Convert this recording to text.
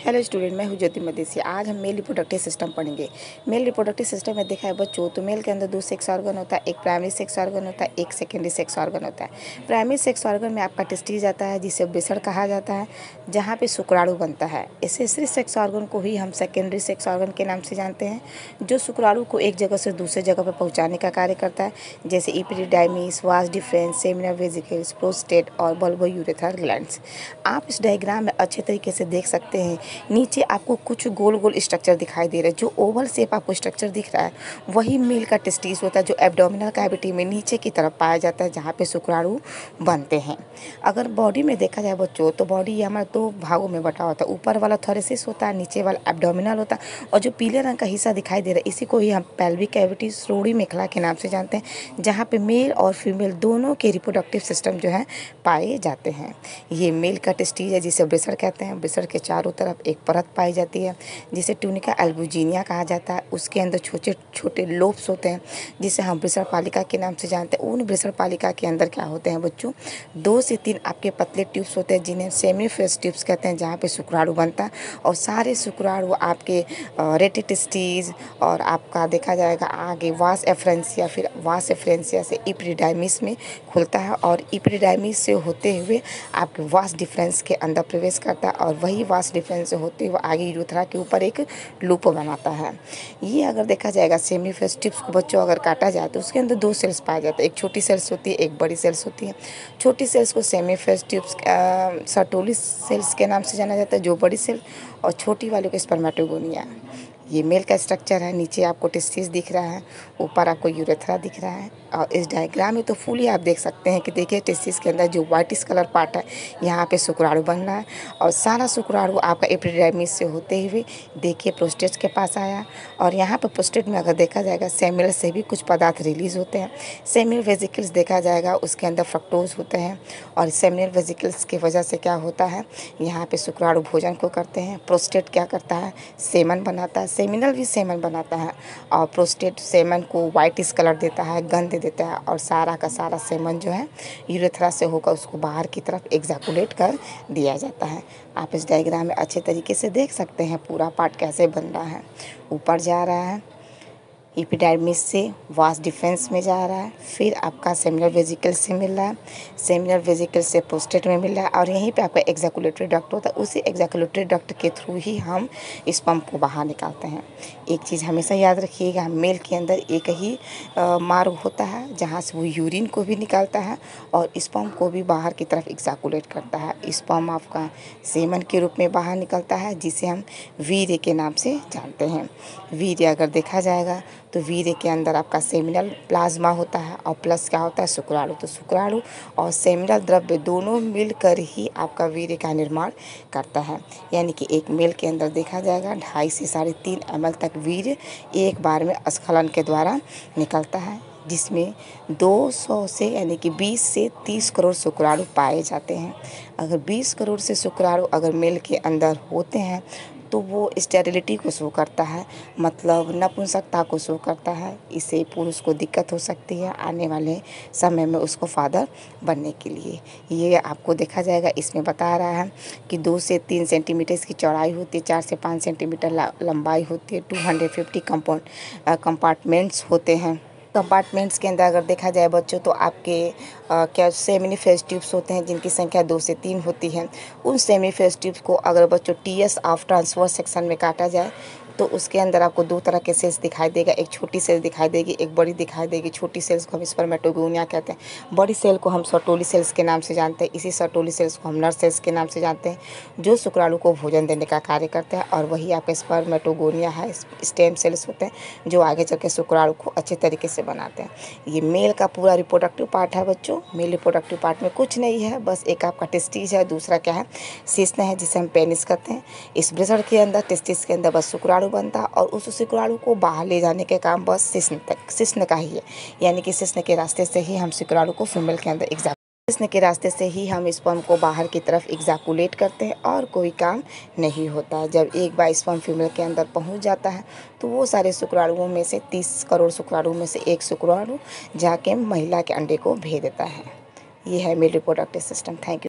Hello student, मैं हूँ ज्योति मदेसी। आज हम मेल रिप्रोडक्टिव सिस्टम पढ़ेंगे। मेल रिप्रोडक्टिव सिस्टम में देखा है बच्चों, तो मेल के अंदर 2 सेक्स ऑर्गन होता है। एक प्राइमरी सेक्स ऑर्गन होता है, एक सेकेंडरी सेक्स ऑर्गन होता है। प्राइमरी सेक्स ऑर्गन में आपका टेस्टिस आता है, जिसे वृषण कहा जाता है, जहाँ पे शुक्राणु बनता है। एसेसरी सेक्स ऑर्गन को ही हम सेकेंडरी सेक्स ऑर्गन के नाम से जानते हैं, जो शुक्राणु को एक जगह से दूसरे जगह पर पहुँचाने का कार्य करता है, जैसे epididymis, vas deferens, seminal vesicles, prostate और बल्बो यूरेथ्रल ग्लैंड्स। आप इस डायग्राम में अच्छे तरीके से देख सकते हैं। नीचे आपको कुछ गोल गोल स्ट्रक्चर दिखाई दे रहे हैं। जो ओवल शेप आपको स्ट्रक्चर दिख रहा है, वही मेल का टेस्टिस होता है, जो एब्डोमिनल कैविटी में नीचे की तरफ पाया जाता है, जहाँ पे शुक्राणु बनते हैं। अगर बॉडी में देखा जाए बच्चों, तो बॉडी हमारे 2 भागों में बटा होता है। ऊपर वाला थोरेसिस होता है, नीचे वाला एब्डोमिनल होता है। और जो पीले रंग का हिस्सा दिखाई दे रहा है, इसी को ही हम पेल्विक कैविटी, श्रोणि मेखला के नाम से जानते हैं, जहाँ पे मेल और फीमेल दोनों के रिप्रोडक्टिव सिस्टम जो है पाए जाते हैं। ये मेल का टेस्टिस है, जिसे वृषण कहते हैं। वृषण के चारों तरफ एक परत पाई जाती है, जिसे ट्यूनिका एल्बुजिनिया कहा जाता है। उसके अंदर छोटे छोटे लोब्स होते हैं, जिसे हम वृषण पालिका के नाम से जानते हैं। उन वृषण पालिका के अंदर क्या होते हैं बच्चों, 2 से 3 आपके पतले ट्यूब्स होते हैं, जिन्हें सेमीफेस ट्यूब्स कहते हैं, जहाँ पे शुक्राणु बनता है। और सारे शुक्राणु आपके रेटिटिस्टिस और आपका देखा जाएगा आगे वास एफरेंसिया, फिर वास एफरेंसिया से इपिडिडाइमिस में खुलता है, और इपिडिडाइमिस से होते हुए आपके वास डिफरेंस के अंदर प्रवेश करता है, और वही वास डिफरेंस से होते हुए आगे यूरेथ्रा के ऊपर एक लूप बनाता है। ये अगर देखा जाएगा सेमीफेस ट्यूब्स को बच्चों अगर काटा जाए, तो उसके अंदर 2 सेल्स पाए जाते हैं। एक छोटी सेल्स होती है, एक बड़ी सेल्स होती है। छोटी सेल्स को सेमीफेस ट्यूब्स सर्टोली सेल्स के नाम से जाना जाता है, जो बड़ी सेल, और छोटी वाले को स्पर्मेटोगोनिया। ये मेल का स्ट्रक्चर है। नीचे आपको टेस्टिस दिख रहा है, ऊपर आपको यूरेथ्रा दिख रहा है। और इस डायग्राम में तो फुली आप देख सकते हैं कि देखिए टेस्टिस के अंदर जो व्हाइटिश कलर पार्ट है, यहाँ पे शुक्राणु बन रहा है, और सारा शुक्राणु आपका एपिडिडाइमिस से होते हुए देखिए प्रोस्टेट के पास आया। और यहाँ पर प्रोस्टेट में अगर देखा जाएगा, सेमिनल से भी कुछ पदार्थ रिलीज होते हैं। सेमिनल वेसिकल्स देखा जाएगा, उसके अंदर फ्रक्टोज होते हैं, और सेमिनल वेसिकल्स की वजह से क्या होता है, यहाँ पे शुक्राणु भोजन को करते हैं। प्रोस्टेट क्या करता है, सेमन बनाता है। सेमिनल भी सेमन बनाता है, और प्रोस्टेट सेमन को व्हाइटिश कलर देता है, गंध देता है, और सारा का सारा सेमन जो है यूरेथ्रा से होकर उसको बाहर की तरफ एग्जैकुलेट कर दिया जाता है। आप इस डायग्राम में अच्छे तरीके से देख सकते हैं पूरा पार्ट कैसे बन रहा है। ऊपर जा रहा है, एपिडाइमिस से वास डिफेंस में जा रहा है, फिर आपका सेमिनल वेसिकल से मिल रहा है, सेमिनल वेसिकल से प्रोस्टेट में मिल रहा है, और यहीं पे आपका एग्जैकुलेटरी डक्ट होता है। उसी एग्जैकुलेटरी डक्ट के थ्रू ही हम इस पंप को बाहर निकालते हैं। एक चीज़ हमेशा याद रखिएगा, मेल के अंदर एक ही मार्ग होता है, जहाँ से वो यूरिन को भी निकालता है और इस पंप को भी बाहर की तरफ एग्जैकुलेट करता है। इस पंप आपका सेमन के रूप में बाहर निकलता है, जिसे हम वीर्य के नाम से जानते हैं। वीर्य अगर देखा जाएगा, तो वीर्य के अंदर आपका सेमिनल प्लाज्मा होता है, और प्लस क्या होता है, शुक्राणु। तो शुक्राणु और सेमिनल द्रव्य दोनों मिलकर ही आपका वीर्य का निर्माण करता है। यानी कि एक मेल के अंदर देखा जाएगा 2.5 से 3.5 ml तक वीर्य एक बार में स्खलन के द्वारा निकलता है, जिसमें 200 से यानी कि 20 से 30 करोड़ शुक्राणु पाए जाते हैं। अगर 20 करोड़ से शुक्राणु अगर मेल के अंदर होते हैं, तो वो स्टेरिलिटी को शो करता है, मतलब नपुंसकता को शो करता है। इससे पुरुष को दिक्कत हो सकती है आने वाले समय में उसको फादर बनने के लिए। ये आपको देखा जाएगा, इसमें बता रहा है कि 2 से 3 सेंटीमीटर की चौड़ाई होती है, 4 से 5 सेंटीमीटर लंबाई होती है, 250 कंपार्टमेंट्स होते हैं। कंपार्टमेंट्स के अंदर अगर देखा जाए बच्चों, तो आपके क्या सेमिनिफेस ट्यूब्स होते हैं, जिनकी संख्या 2 से 3 होती है। उन सेमिनिफेस ट्यूब्स को अगर बच्चों टीएस ऑफ ट्रांसवर्स सेक्शन में काटा जाए, तो उसके अंदर आपको 2 तरह के सेल्स दिखाई देगा। एक छोटी सेल दिखाई देगी, एक बड़ी दिखाई देगी। छोटी सेल्स को हम स्पर्मेटोगोनिया कहते हैं, बड़ी सेल को हम सर्टोली सेल्स के नाम से जानते हैं। इसी सर्टोली सेल्स को हम नर सेल्स के नाम से जानते हैं, जो शुक्राणु को भोजन देने का कार्य करते हैं। और वही आपके स्पर्मेटोगोनिया है, स्टेम सेल्स होते हैं, जो आगे चल के शुक्राणु को अच्छे तरीके से बनाते हैं। ये मेल का पूरा रिप्रोडक्टिव पार्ट है बच्चों। मेल रिप्रोडक्टिव पार्ट में कुछ नहीं है, बस एक आपका टेस्टिस है, दूसरा क्या है, शिश्न है, जिसे हम पेनिस कहते हैं। इस वृषण के अंदर, टेस्टिस के अंदर बस शुक्राणु बनता है, और उस शुक्राणु को बाहर ले जाने के काम बस शिश्न का ही है। यानी कि शिश्न के रास्ते से ही हम शुक्राणु को फीमेल के अंदर शिश्न के रास्ते से ही हम स्पर्म को बाहर की तरफ एग्जैकुलेट करते हैं, और कोई काम नहीं होता है। जब एक बार स्पर्म फीमेल के अंदर पहुंच जाता है, तो वो सारे शुक्राणुओं में से 30 करोड़ शुक्राणु में से एक शुक्राणु जाके महिला के अंडे को भेज देता है। ये है male reproductive system. Thank you.